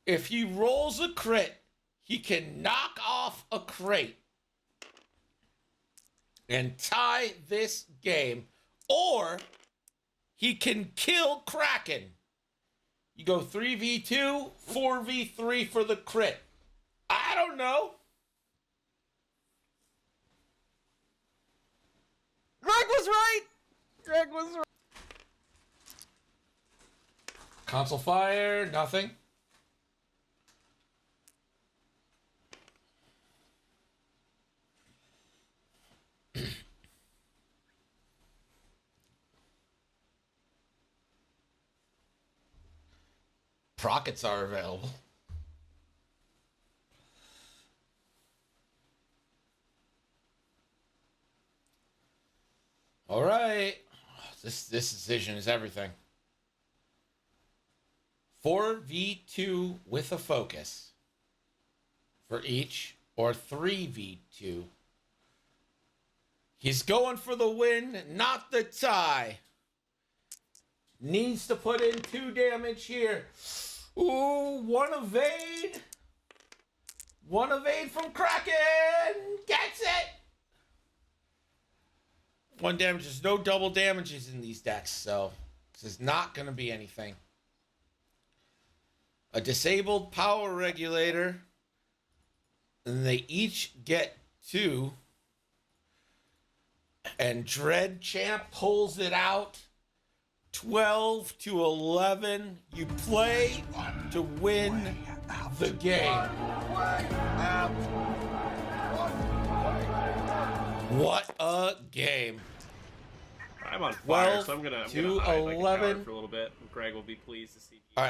If he rolls a crit, he can knock off a crate and tie this game. Or he can kill Kraken. You go 3v2, 4v3 for the crit. I don't know. Greg was right. Greg was right. Console fire, nothing. Prockets are available. All right. This decision is everything. 4v2 with a focus for each, or 3v2. He's going for the win, not the tie. Needs to put in 2 damage here. Ooh, 1 evade. 1 evade from Kraken. Gets it. 1 damage. There's no double damages in these decks, so this is not going to be anything. a disabled power regulator, and they each get 2. And Dread Champ pulls it out 12-11. You play to win the game. What a game. I'm on fire, 12 so I'm gonna to hide like a 11. coward for a little bit. Greg will be pleased to see.